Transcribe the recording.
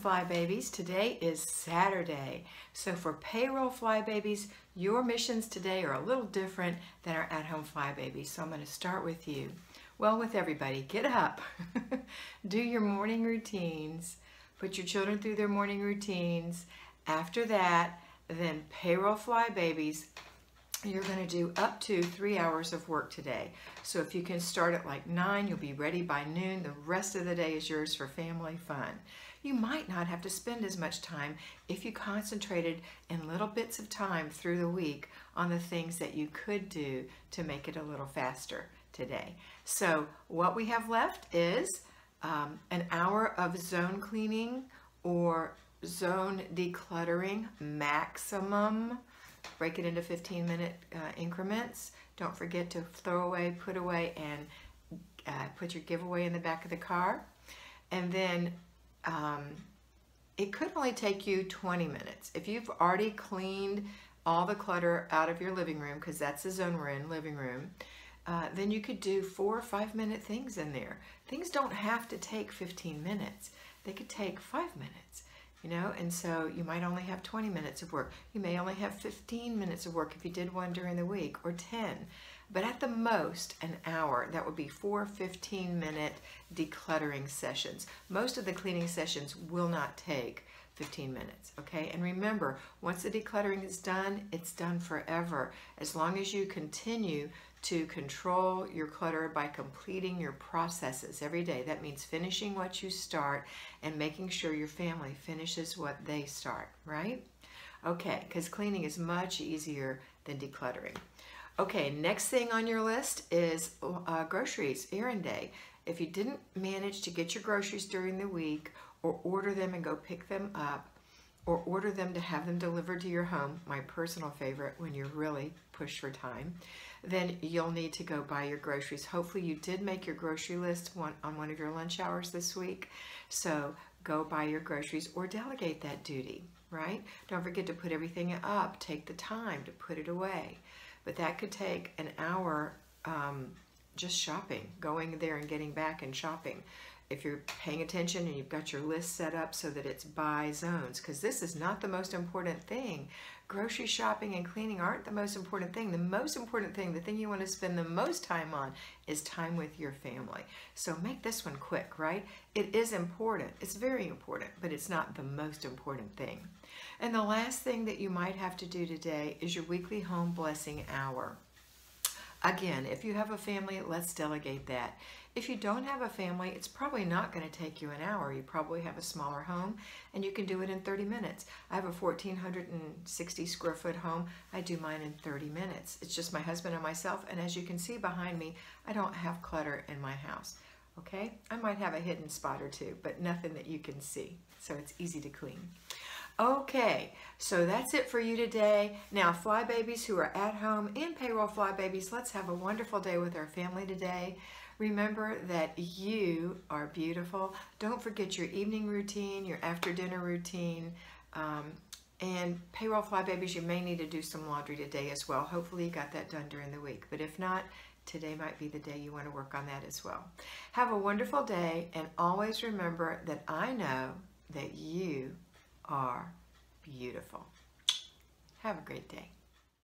Fly Babies. Today is Saturday. So for payroll Fly Babies, your missions today are a little different than our at-home Fly Babies. So I'm going to start with you. Well, with everybody, get up, do your morning routines, put your children through their morning routines. After that, then payroll Fly Babies, you're going to do up to 3 hours of work today. So if you can start at like 9, you'll be ready by noon. The rest of the day is yours for family fun. You might not have to spend as much time if you concentrated in little bits of time through the week on the things that you could do to make it a little faster today. So what we have left is an hour of zone cleaning or zone decluttering maximum. Break it into 15-minute increments. Don't forget to throw away, put away, and put your giveaway in the back of the car. And then it could only take you 20 minutes. If you've already cleaned all the clutter out of your living room, because that's the zone we're in, living room, then you could do 4 or 5-minute things in there. Things don't have to take 15 minutes. They could take 5 minutes. You know, and so you might only have 20 minutes of work. You may only have 15 minutes of work if you did one during the week, or 10. But at the most, an hour. That would be 4 15-minute decluttering sessions. Most of the cleaning sessions will not take 15 minutes, okay? And remember, once the decluttering is done, it's done forever. As long as you continue to control your clutter by completing your processes every day. That means finishing what you start and making sure your family finishes what they start, right? Okay, because cleaning is much easier than decluttering. Okay, next thing on your list is groceries, errand day. If you didn't manage to get your groceries during the week, or order them and go pick them up, or order them to have them delivered to your home, my personal favorite when you're really pushed for time, then you'll need to go buy your groceries. Hopefully you did make your grocery list on one of your lunch hours this week, so go buy your groceries or delegate that duty, right? Don't forget to put everything up. Take the time to put it away. But that could take an hour just shopping, going there and getting back and shopping. If you're paying attention and you've got your list set up so that it's by zones, because this is not the most important thing. Grocery shopping and cleaning aren't the most important thing. The most important thing, the thing you want to spend the most time on, is time with your family. So make this one quick, right? It is important. It's very important, but it's not the most important thing. And the last thing that you might have to do today is your weekly home blessing hour. Again, if you have a family, let's delegate that. If you don't have a family, it's probably not going to take you an hour. You probably have a smaller home, and you can do it in 30 minutes. I have a 1,460 square foot home. I do mine in 30 minutes. It's just my husband and myself, and as you can see behind me, I don't have clutter in my house. Okay? I might have a hidden spot or two, but nothing that you can see, so it's easy to clean. Okay, so that's it for you today. Now, Fly Babies who are at home and payroll Fly Babies, let's have a wonderful day with our family today. Remember that you are beautiful. Don't forget your evening routine, your after dinner routine, and payroll Fly Babies, you may need to do some laundry today as well. Hopefully you got that done during the week, but if not, today might be the day you want to work on that as well. Have a wonderful day, and always remember that I know that you are beautiful. Have a great day.